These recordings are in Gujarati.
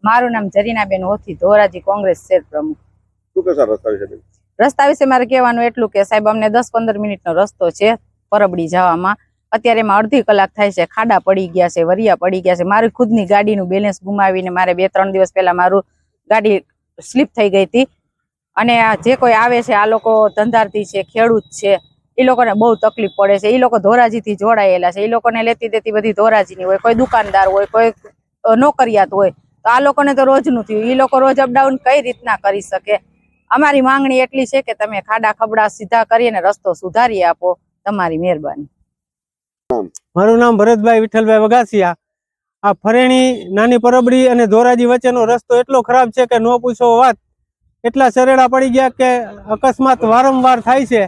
મારું નામ જરીનાબેન હોથી, ધોરાજી કોંગ્રેસ શહેર પ્રમુખ। શું કહેશો રસ્તા વિશે? રસ્તા વિશે મારે કહેવાનું એટલું કે સાહેબ અમને 10-15 મિનિટનો રસ્તો છે પરબડી જવામાં, અત્યારે એમાં અડધી કલાક થાય છે, ખાડા પડી ગયા છે, વરિયા પડી ગયા છે, મારી ખુદની ગાડીનું બેલેન્સ ગુમાવીને મારે 2-3 દિવસ પહેલા મારું ગાડી સ્લીપ થઈ ગઈ હતી। અને જે કોઈ આવે છે આ લોકો ધંધાર્થી છે, ખેડૂત છે, એ લોકોને બહુ તકલીફ પડે છે। એ લોકો ધોરાજીથી જોડાયેલા છે, એ લોકોને લેતી દેતી બધી ધોરાજીની હોય, કોઈ દુકાનદાર હોય, કોઈ નોકરિયાત હોય, તો આ લોકોને તો રોજનું થયું, એ લોકો રોજ અપડાઉન કઈ રીતના કરી શકે? અમારી માંગણી એટલી છે કે તમે ખાડા ખબડા સીધા કરીને રસ્તો સુધારી આપો, તમારી મહેરબાની। મારું નામ ભરતભાઈ વિઠ્ઠલભાઈ વગાસિયા। આ ફરેણી નાની પરબડી અને ધોરાજી વચ્ચેનો રસ્તો એટલો ખરાબ છે કે ન પૂછો વાત। એટલા સરેડા પડી ગયા કે અકસ્માત વારંવાર થાય છે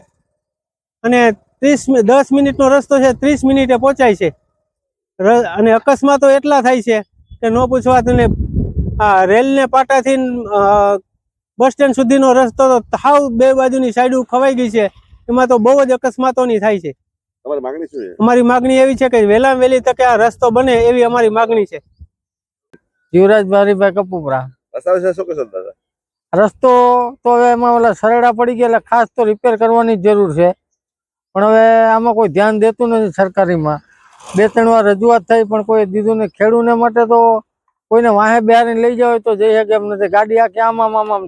અને 10 મિનિટનો રસ્તો છે, 30 મિનિટે પહોંચાય છે અને અકસ્માતો એટલા થાય છે કે ન પૂછવા। અને આ રેલને પાટાથી બસ સ્ટેન્ડ સુધીનો રસ્તો તો હાવ બે બાજુની સાઈડ ખવાઈ ગઈ છે, એમાં તો બહુ જ અકસ્માતોની થાય છે। તમારી માંગણી શું છે? અમારી માંગણી એવી છે કે વહેલામાં વહેલી તકે આ રસ્તો બને એવી અમારી માંગણી છે। જીવરાજ બારીભાઈ કપૂપરા। રસ્તા વિશે શું કહેશો દાદા? રસ્તો તો હવે એમાં ઓલા સરેડા પડી ગયા એટલે ખાસ તો રિપેર કરવાની જ જરૂર છે, પણ હવે આમાં કોઈ ધ્યાન દેતું નથી સરકારીમાં। 2-3 વાર રજૂઆત થઈ પણ કોઈ દીધું નહીં। ખેડૂને માટે તો કોઈને વાહે બિહારીને લઈ જાવ તો જઈ શકે એમ નથી, ગાડી આખી આમ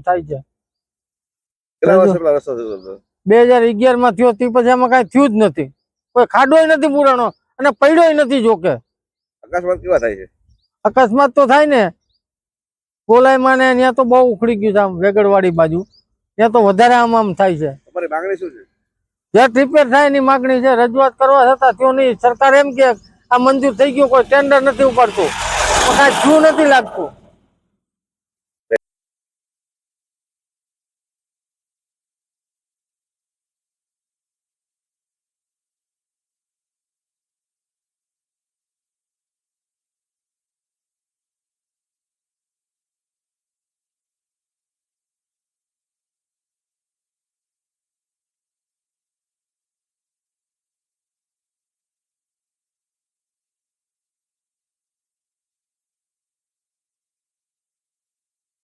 થાય છે। કેટલા વર્ષ પહેલા રસ્તો થયો હતો? 2011માં થયો, તે પછી આમાં કાંઈ થયું જ નથી, કોઈ ખાડોય નથી પુરાણો અને પડ્યોય નથી। જોકે અકસ્માત કેવા થાય છે? અકસ્માત તો થાય ને, કોલાઈમાં ને ત્યાં તો બહુ ઉખડી ગયું છે, આમ વેગડવાડી બાજુ ત્યાં તો વધારે આમ થાય છે। તમારી માંગણી શું છે? જે રિપેર થાય એની માંગણી છે, રજૂઆત કરવા છતાં થયો નહીં। સરકાર એમ કે આ મંજૂર થઈ ગયું, કોઈ ટેન્ડર નથી ઉપાડતું, કાંઈ થયું નથી લાગતું।